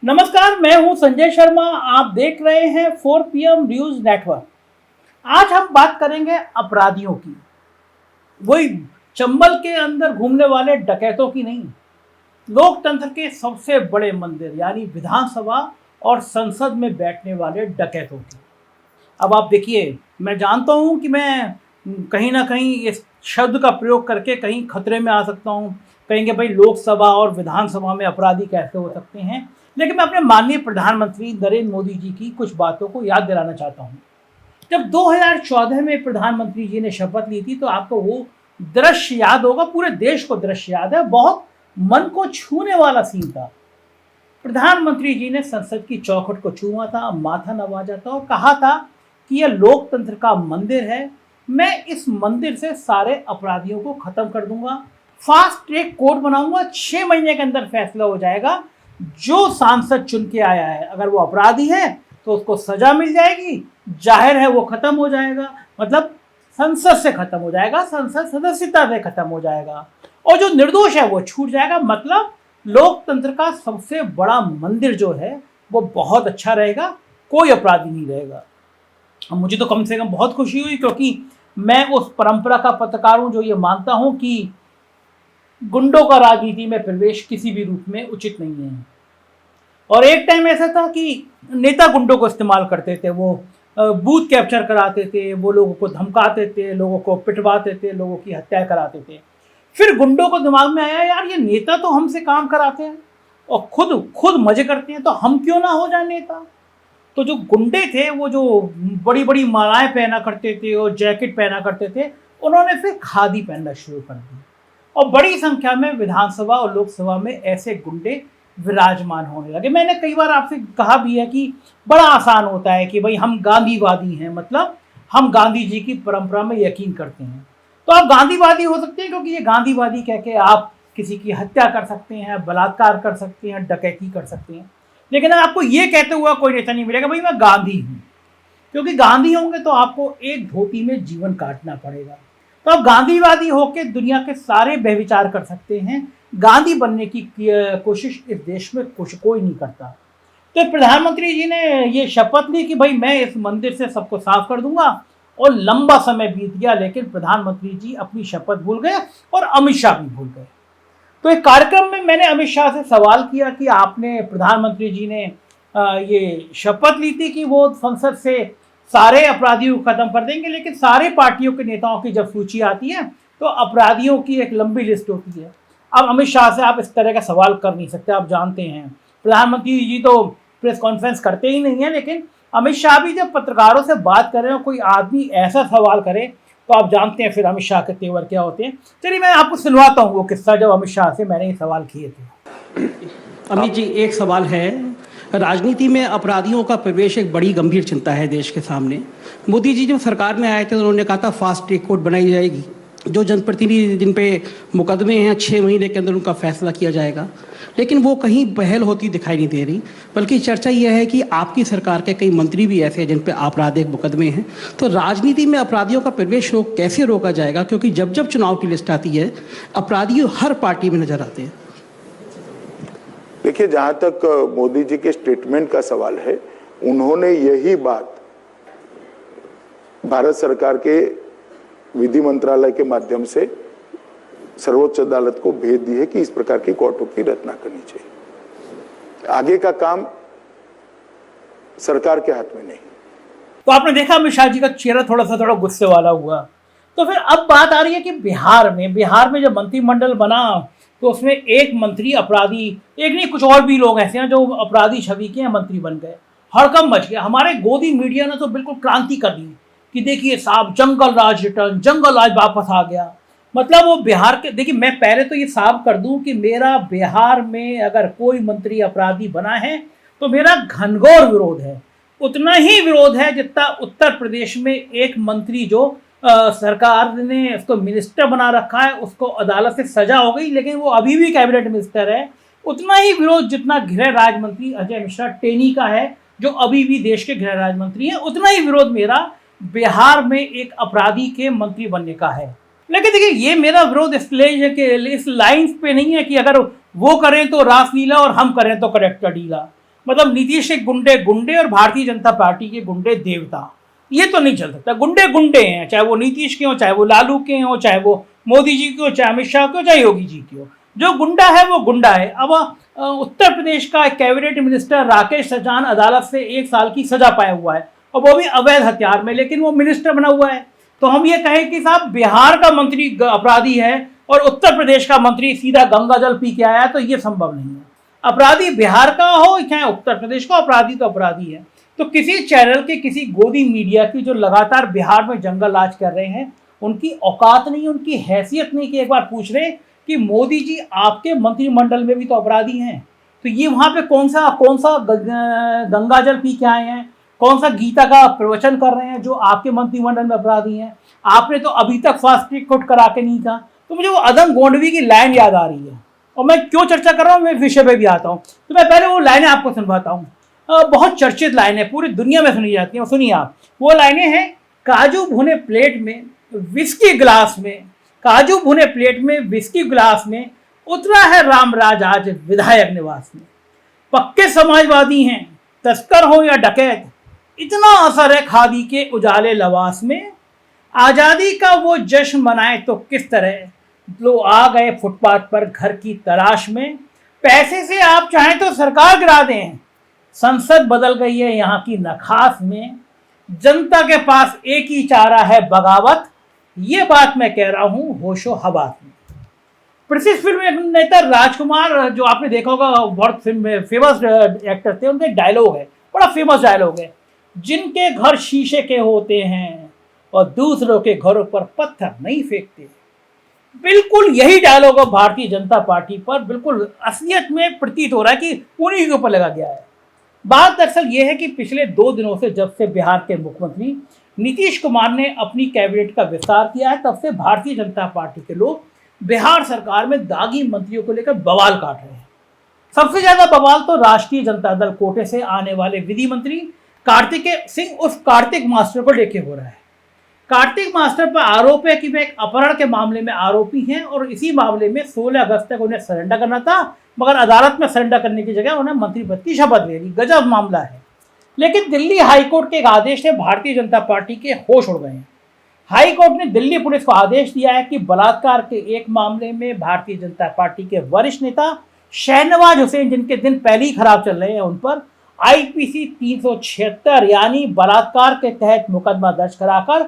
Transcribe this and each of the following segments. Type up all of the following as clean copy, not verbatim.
नमस्कार, मैं हूं संजय शर्मा। आप देख रहे हैं 4 PM न्यूज नेटवर्क। आज हम बात करेंगे अपराधियों की, वही चंबल के अंदर घूमने वाले डकैतों की नहीं, लोकतंत्र के सबसे बड़े मंदिर यानी विधानसभा और संसद में बैठने वाले डकैतों की। अब आप देखिए, मैं जानता हूं कि मैं कहीं ना कहीं इस शब्द का प्रयोग करके कहीं खतरे में आ सकता हूं। कहेंगे भाई लोकसभा और विधानसभा में अपराधी कैसे हो सकते हैं, लेकिन मैं अपने माननीय प्रधानमंत्री नरेंद्र मोदी जी की कुछ बातों को याद दिलाना चाहता हूं। जब 2014 में प्रधानमंत्री जी ने शपथ ली थी तो आपको वो दृश्य याद होगा, पूरे देश को दृश्य याद है, बहुत मन को छूने वाला सीन था। प्रधानमंत्री जी ने संसद की चौखट को छुआ था, माथा नवाजा था और कहा था कि यह लोकतंत्र का मंदिर है, मैं इस मंदिर से सारे अपराधियों को खत्म कर दूंगा, फास्ट ट्रैक कोर्ट बनाऊंगा, 6 महीने के अंदर फैसला हो जाएगा। जो सांसद चुन के आया है अगर वो अपराधी है तो उसको सजा मिल जाएगी, जाहिर है वो खत्म हो जाएगा, मतलब संसद से खत्म हो जाएगा, संसद सदस्यता से खत्म हो जाएगा, और जो निर्दोष है वो छूट जाएगा। मतलब लोकतंत्र का सबसे बड़ा मंदिर जो है वो बहुत अच्छा रहेगा, कोई अपराधी नहीं रहेगा। अब मुझे तो कम से कम बहुत खुशी हुई, क्योंकि मैं उस परंपरा का पत्रकार हूं जो ये मानता हूं कि गुंडों का राजनीति में प्रवेश किसी भी रूप में उचित नहीं है। और एक टाइम ऐसा था कि नेता गुंडों को इस्तेमाल करते थे, वो बूथ कैप्चर कराते थे, वो लोगों को धमकाते थे, लोगों को पिटवाते थे, लोगों की हत्या कराते थे। फिर गुंडों को दिमाग में आया, यार ये नेता तो हमसे काम कराते हैं और खुद मजे करते हैं, तो हम क्यों ना हो जाए नेता। तो जो गुंडे थे वो जो बड़ी बड़ी मालाएं पहना करते थे और जैकेट पहना करते थे, उन्होंने फिर खादी पहनना शुरू कर दी और बड़ी संख्या में विधानसभा और लोकसभा में ऐसे गुंडे विराजमान होने लगे। मैंने कई बार आपसे कहा भी है कि बड़ा आसान होता है कि भाई हम गांधीवादी हैं, मतलब हम गांधी जी की परंपरा में यकीन करते हैं, तो आप गांधीवादी हो सकते हैं, क्योंकि ये गांधीवादी कह के आप किसी की हत्या कर सकते हैं, बलात्कार कर सकते हैं, डकैती कर सकते हैं। लेकिन आपको ये कहते हुआ कोई नेता नहीं मिलेगा भाई मैं गांधी हूं, क्योंकि गांधी होंगे तो आपको एक धोती में जीवन काटना पड़ेगा। तो आप गांधीवादी होकर दुनिया के सारे व्यभिचार कर सकते हैं, गांधी बनने की कोशिश इस देश में कोई नहीं करता। तो प्रधानमंत्री जी ने ये शपथ ली कि भाई मैं इस मंदिर से सबको साफ कर दूंगा, और लंबा समय बीत गया लेकिन प्रधानमंत्री जी अपनी शपथ भूल गए और अमित शाह भी भूल गए। तो एक कार्यक्रम में मैंने अमित शाह से सवाल किया कि आपने, प्रधानमंत्री जी ने ये शपथ ली थी कि वो संसद से सारे अपराधियों को खत्म कर देंगे, लेकिन सारे पार्टियों के नेताओं की जब सूची आती है तो अपराधियों की एक लंबी लिस्ट होती है। अब अमित शाह से आप इस तरह का सवाल कर नहीं सकते, आप जानते हैं प्रधानमंत्री जी तो प्रेस कॉन्फ्रेंस करते ही नहीं है, लेकिन अमित शाह भी जब पत्रकारों से बात कर रहे हो, कोई आदमी ऐसा सवाल करे तो आप जानते हैं फिर अमित शाह के तेवर क्या होते हैं। चलिए मैं आपको सुनवाता हूँ वो किस्सा जब अमित शाह से मैंने ये सवाल किए थे। अमित जी, एक सवाल है, राजनीति में अपराधियों का प्रवेश एक बड़ी गंभीर चिंता है देश के सामने। मोदी जी जब सरकार में आए थे तो उन्होंने कहा था फास्ट ट्रैक कोर्ट बनाई जाएगी, जो जनप्रतिनिधि जिन पे मुकदमे हैं 6 महीने के अंदर उनका फैसला किया जाएगा, लेकिन वो कहीं पहल होती दिखाई नहीं दे रही। बल्कि चर्चा यह है कि आपकी सरकार के कई मंत्री भी ऐसे हैं जिन पे आपराधिक मुकदमे हैं। तो राजनीति में अपराधियों का प्रवेश कैसे रोका जाएगा, क्योंकि जब जब चुनाव की लिस्ट आती है अपराधी हर पार्टी में नजर आते हैं। देखिए, जहां तक मोदी जी के स्टेटमेंट का सवाल है, उन्होंने यही बात भारत सरकार के विधि मंत्रालय के माध्यम से सर्वोच्च अदालत को भेज दी है कि इस प्रकार की कोर्टों की रचना करनी चाहिए। आगे का काम सरकार के हाथ में नहीं। तो आपने देखा अमित शाह जी का चेहरा थोड़ा गुस्से वाला हुआ। तो फिर अब बात आ रही है कि बिहार में जब मंत्रिमंडल बना तो उसमें एक मंत्री अपराधी, एक नहीं कुछ और भी लोग ऐसे हैं जो अपराधी छवि के मंत्री बन गए। हड़कंप मच गया। हमारे गोदी मीडिया ने तो बिल्कुल क्रांति कर दी कि देखिए साहब, जंगल राज रिटर्न, जंगल राज वापस आ गया। मतलब वो बिहार के, देखिए मैं पहले तो ये साफ कर दूं कि मेरा बिहार में अगर कोई मंत्री अपराधी बना है तो मेरा घनघोर विरोध है। उतना ही विरोध है जितना उत्तर प्रदेश में एक मंत्री जो सरकार ने उसको मिनिस्टर बना रखा है, उसको अदालत से सजा हो गई लेकिन वो अभी भी कैबिनेट मिनिस्टर है। उतना ही विरोध जितना गृह राज्य मंत्री अजय मिश्रा टेनी का है, जो अभी भी देश के गृह राज्य मंत्री हैं, उतना ही विरोध मेरा बिहार में एक अपराधी के मंत्री बनने का है। लेकिन देखिए ये मेरा विरोध इस लाइन पे नहीं है कि अगर वो करें तो रासलीला और हम करें तो करेक्टर ढीला। मतलब नीतीश के गुंडे गुंडे और भारतीय जनता पार्टी के गुंडे देवता, ये तो नहीं चल सकता। गुंडे गुंडे हैं, चाहे वो नीतीश के हो, चाहे वो लालू के हो, चाहे वो मोदी जी के हो, चाहे अमित शाह के हो, चाहे योगी जी के हो। जो गुंडा है वो गुंडा है। अब उत्तर प्रदेश का कैबिनेट मिनिस्टर राकेश सजान अदालत से 1 साल की सजा पाया हुआ है, और वो भी अवैध हथियार में, लेकिन वो मिनिस्टर बना हुआ है। तो हम ये कहें कि साहब बिहार का मंत्री अपराधी है और उत्तर प्रदेश का मंत्री सीधा गंगा जल पी के आया, तो ये संभव नहीं है। अपराधी बिहार का हो चाहे उत्तर प्रदेश का, अपराधी तो अपराधी है। तो किसी चैनल के, किसी गोदी मीडिया की जो लगातार बिहार में जंगल राज कर रहे हैं, उनकी औकात नहीं, उनकी हैसियत नहीं कि एक बार पूछ रहे कि मोदी जी आपके मंत्रिमंडल में भी तो अपराधी हैं, तो ये वहाँ पे कौन सा गंगा जल पी के आए हैं, कौन सा गीता का प्रवचन कर रहे हैं जो आपके मंत्रिमंडल में अपराधी हैं। आपने तो अभी तक फास्ट ट्रैक कोर्ट करा के नहीं था। तो मुझे वो अदम गोंडवी की लाइन याद आ रही है, और मैं क्यों चर्चा कर रहा हूँ, मैं विषय पे भी आता हूँ। तो मैं पहले वो लाइनें आपको सुनवाता हूँ। बहुत चर्चित लाइन है, पूरी दुनिया में सुनी जाती है। सुनिए आप, वो लाइनें हैं, काजू भुने प्लेट में विस्की गिलास में, काजू भुने प्लेट में विस्की गिलास में उतरा है रामराज आज विधायक निवास में। पक्के समाजवादी हैं, तस्कर हो या डकैत, इतना असर है खादी के उजाले लबास में। आज़ादी का वो जश्न मनाए तो किस तरह, लोग आ गए फुटपाथ पर घर की तलाश में। पैसे से आप चाहें तो सरकार गिरा दें, संसद बदल गई है यहाँ की नखास में। जनता के पास एक ही चारा है बगावत, ये बात मैं कह रहा हूँ होशो हवास में। प्रसिद्ध फिल्म अभिनेता राजकुमार, जो आपने देखा होगा, बहुत फेमस एक्टर थे, उनके डायलॉग है, बड़ा फेमस डायलॉग है, जिनके घर शीशे के होते हैं और दूसरों के घरों पर पत्थर नहीं फेंकते। बिल्कुल यही डायलॉग अब भारतीय जनता पार्टी पर बिल्कुल असलियत में प्रतीत हो रहा है कि उन्हीं के ऊपर लगा गया है। बात दरअसल ये है कि पिछले 2 दिनों से, जब से बिहार के मुख्यमंत्री नीतीश कुमार ने अपनी कैबिनेट का विस्तार किया है, तब से भारतीय जनता पार्टी के लोग बिहार सरकार में दागी मंत्रियों को लेकर बवाल काट रहे हैं। सबसे ज्यादा बवाल तो राष्ट्रीय जनता दल कोटे से आने वाले विधि मंत्री कार्तिकेय सिंह उर्फ कार्तिक मास्टर को लेके हो रहा है। कार्तिक मास्टर पर आरोप है कि वे एक अपहरण के मामले में आरोपी हैं, और इसी मामले में 16 अगस्त तक उन्हें सरेंडर करना था, मगर अदालत में सरेंडर करने की जगह उन्हें मंत्री पद की शपथ ले ली। गजब मामला है। लेकिन दिल्ली हाईकोर्ट के एक आदेश से भारतीय जनता पार्टी के होश उड़ गए हैं। हाईकोर्ट ने दिल्ली पुलिस को आदेश दिया है कि बलात्कार के एक मामले में भारतीय जनता पार्टी के वरिष्ठ नेता शहनवाज हुसैन, जिनके दिन पहले ही खराब चल रहे हैं, उन पर IPC 376 यानी बलात्कार के तहत मुकदमा दर्ज कराकर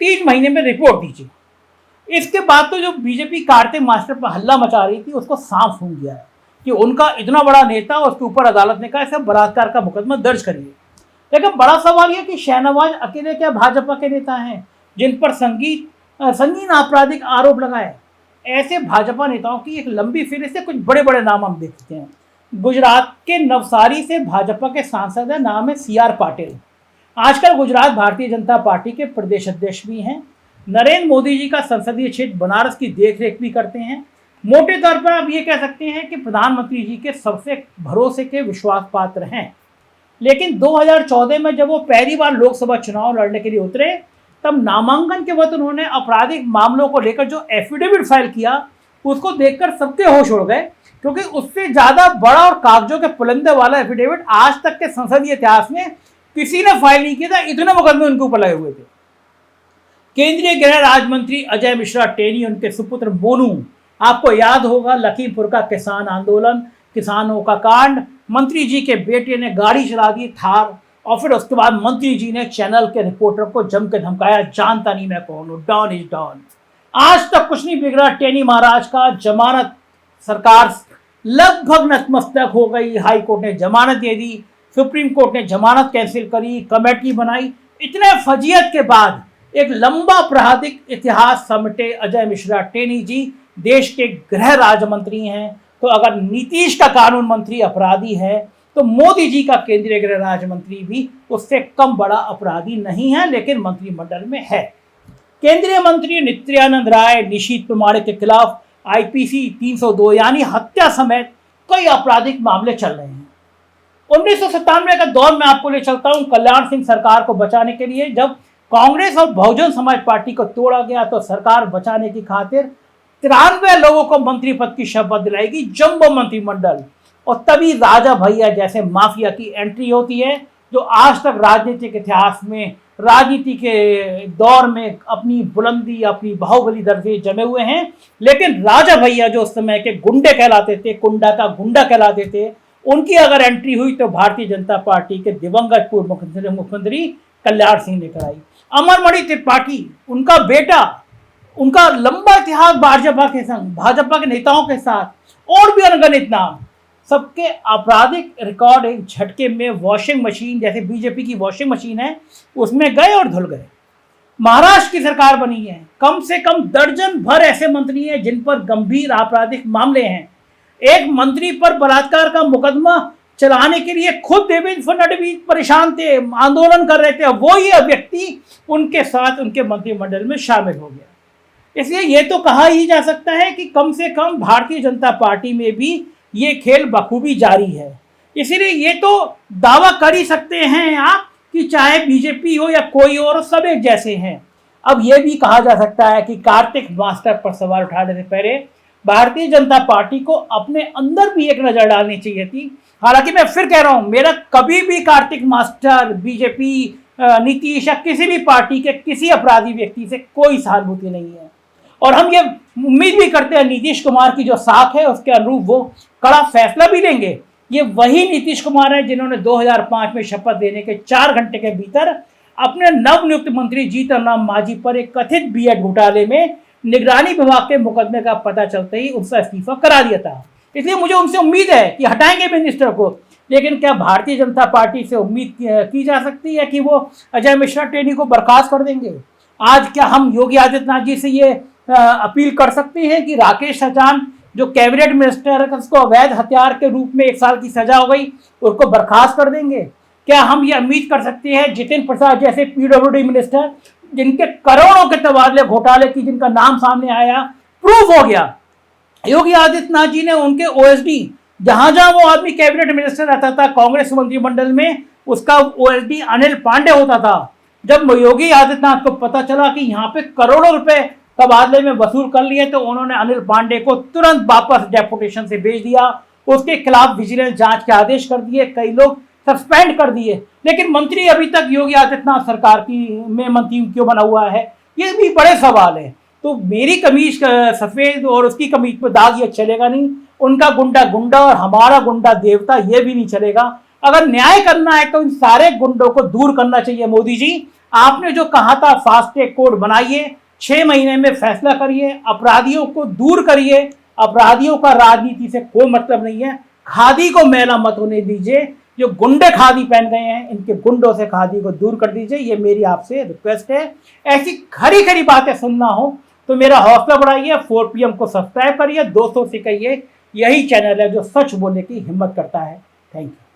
3 महीने में रिपोर्ट दीजिए। इसके बाद तो जो बीजेपी कार्तिक मास्टर पर हल्ला मचा रही थी, उसको साफ सूंघ गया है कि उनका इतना बड़ा नेता, उसके ऊपर अदालत ने कहा ऐसा बलात्कार का मुकदमा दर्ज करिए। लेकिन बड़ा सवाल यह कि शहनवाज अकेले क्या भाजपा के नेता हैं जिन पर संगीन आपराधिक आरोप लगाए? ऐसे भाजपा नेताओं की एक लंबी फेहरिस्त से कुछ बड़े बड़े नाम हम देखते हैं। गुजरात के नवसारी से भाजपा के सांसद है, नाम है CR पाटिल। आजकल गुजरात भारतीय जनता पार्टी के प्रदेश अध्यक्ष भी हैं। नरेंद्र मोदी जी का संसदीय क्षेत्र बनारस की देखरेख भी करते हैं। मोटे तौर पर आप ये कह सकते हैं कि प्रधानमंत्री जी के सबसे भरोसे के विश्वास पात्र हैं। लेकिन 2014 में जब वो पहली बार लोकसभा चुनाव लड़ने के लिए उतरे, तब नामांकन के वक्त उन्होंने आपराधिक मामलों को लेकर जो एफिडेविट फाइल किया, उसको देखकर सबके होश उड़ गए, क्योंकि उससे ज्यादा बड़ा और कागजों के पुलंदे वाला एफिडेविट आज तक के संसदीय इतिहास में किसी ने फाइल नहीं किया था। इतने मुकदमे उनके ऊपर लगे हुए थे। केंद्रीय गृह राज्य मंत्री अजय मिश्रा टेनी, उनके सुपुत्र मोनू, आपको याद होगा लखीमपुर का किसान आंदोलन, किसानों का कांड, मंत्री जी के बेटे ने गाड़ी चला दी थार, और फिर उसके बाद मंत्री जी ने चैनल के रिपोर्टर को जम के धमकाया, जानता नहीं मैं कौन हूं, डॉन इज डॉन। आज तक कुछ नहीं बिगड़ा टेनी महाराज का। जमानत सरकार लगभग नतमस्तक हो गई, हाई कोर्ट ने जमानत दे दी, सुप्रीम कोर्ट ने जमानत कैंसिल करी, कमेटी बनाई। इतने फजीयत के बाद एक लंबा आपराधिक इतिहास समेटे अजय मिश्रा टेनी जी देश के गृह राज्य मंत्री हैं। तो अगर नीतीश का कानून मंत्री अपराधी है, तो मोदी जी का केंद्रीय गृह राज्य मंत्री भी उससे कम बड़ा अपराधी नहीं है, लेकिन मंत्रिमंडल में है। केंद्रीय मंत्री नित्यानंद राय निशीथ कुमार के खिलाफ IPC 302 यानी हत्या समेत कई आपराधिक मामले चल रहे हैं। 1997 का दौर में आपको ले चलता हूं, कल्याण सिंह सरकार को बचाने के लिए जब कांग्रेस और बहुजन समाज पार्टी को तोड़ा गया, तो सरकार बचाने की खातिर 93 लोगों को मंत्री पद की शपथ दिलाएगी। जंबो मंत्रिमंडल, और तभी राजा भैया जैसे माफिया की एंट्री होती है, जो आज तक राजनीतिक इतिहास में, राजनीति के दौर में अपनी बुलंदी, अपनी बाहुबली दर्जे जमे हुए हैं। लेकिन राजा भैया जो उस समय के गुंडे कहलाते थे, कुंडा का गुंडा कहलाते थे, उनकी अगर एंट्री हुई तो भारतीय जनता पार्टी के दिवंगत पूर्व मुख्यमंत्री कल्याण सिंह ने कराई। अमरमणि त्रिपाठी, उनका बेटा, उनका लंबा इतिहास भाजपा के संग, भाजपा के नेताओं के साथ, और भी अनगिनत नाम, सबके आपराधिक रिकॉर्ड एक झटके में वॉशिंग मशीन, जैसे बीजेपी की वॉशिंग मशीन है, उसमें गए और धुल गए। महाराष्ट्र की सरकार बनी है, कम से कम दर्जन भर ऐसे मंत्री हैं जिन पर गंभीर आपराधिक मामले हैं। एक मंत्री पर बलात्कार का मुकदमा चलाने के लिए खुद देवेंद्र फडणवीस परेशान थे, आंदोलन कर रहे थे, वो ये व्यक्ति उनके साथ उनके मंत्रिमंडल में शामिल हो गया। इसलिए ये तो कहा ही जा सकता है कि कम से कम भारतीय जनता पार्टी में भी ये खेल बखूबी जारी है। इसीलिए ये तो दावा कर ही सकते हैं आप कि चाहे बीजेपी हो या कोई और, सब एक जैसे हैं। अब ये भी कहा जा सकता है कि कार्तिक मास्टर पर सवाल उठाने से पहले भारतीय जनता पार्टी को अपने अंदर भी एक नज़र डालनी चाहिए थी। हालांकि मैं फिर कह रहा हूँ, मेरा कभी भी कार्तिक मास्टर, बीजेपी, नीतीश या किसी भी पार्टी के किसी अपराधी व्यक्ति से कोई सहानुभूति नहीं है। और हम ये उम्मीद भी करते हैं नीतीश कुमार की जो साख है उसके अनुरूप वो कड़ा फैसला भी लेंगे। ये वही नीतीश कुमार है जिन्होंने 2005 में शपथ देने के 4 घंटे के भीतर अपने नवनियुक्त मंत्री जीतन राम मांझी पर एक कथित बीएड घोटाले में निगरानी विभाग के मुकदमे का पता चलते ही उनका इस्तीफा करा दिया था। इसलिए मुझे उनसे उम्मीद है कि हटाएंगे मिनिस्टर को। लेकिन क्या भारतीय जनता पार्टी से उम्मीद की जा सकती है कि वो अजय मिश्रा टेनी को बर्खास्त कर देंगे? आज क्या हम योगी आदित्यनाथ जी से ये अपील कर सकते हैं कि राकेश सचान जो कैबिनेट मिनिस्टर है उसको अवैध हथियार के रूप में 1 साल की सजा हो गई, उसको बर्खास्त कर देंगे? क्या हम ये उम्मीद कर सकते हैं जितिन प्रसाद जैसे पीडब्ल्यूडी मिनिस्टर, जिनके करोड़ों के तबादले घोटाले की जिनका नाम सामने आया, प्रूव हो गया, योगी आदित्यनाथ जी ने उनके ओएसडी, जहां जहां वो आदमी कैबिनेट मिनिस्टर रहता था कांग्रेस मंत्रिमंडल में, उसका ओएसडी अनिल पांडे होता था। जब योगी आदित्यनाथ को पता चला कि यहाँ पे करोड़ों रुपए तबादले में वसूल कर लिए, तो उन्होंने अनिल पांडे को तुरंत वापस डेपुटेशन से भेज दिया, उसके खिलाफ विजिलेंस जांच के आदेश कर दिए, कई लोग सस्पेंड कर दिए। लेकिन मंत्री अभी तक योगी आदित्यनाथ सरकार की में मंत्री क्यों बना हुआ है, ये भी बड़े सवाल है। तो मेरी कमीज सफेद और उसकी कमीज पर दाग ये चलेगा नहीं, उनका गुंडा गुंडा और हमारा गुंडा देवता ये भी नहीं चलेगा। अगर न्याय करना है तो इन सारे गुंडों को दूर करना चाहिए। मोदी जी, आपने जो कहा था फास्ट ट्रैक कोर्ट बनाइए, 6 महीने में फैसला करिए, अपराधियों को दूर करिए। अपराधियों का राजनीति से कोई मतलब नहीं है। खादी को मैला मत होने दीजिए। जो गुंडे खादी पहन गए हैं, इनके गुंडों से खादी को दूर कर दीजिए, ये मेरी आपसे रिक्वेस्ट है। ऐसी खरी खरी बातें सुनना हो तो मेरा हौसला बढ़ाइए, 4 PM को सब्सक्राइब करिए, दोस्तों से कहिए, यही चैनल है जो सच बोलने की हिम्मत करता है। Thank you.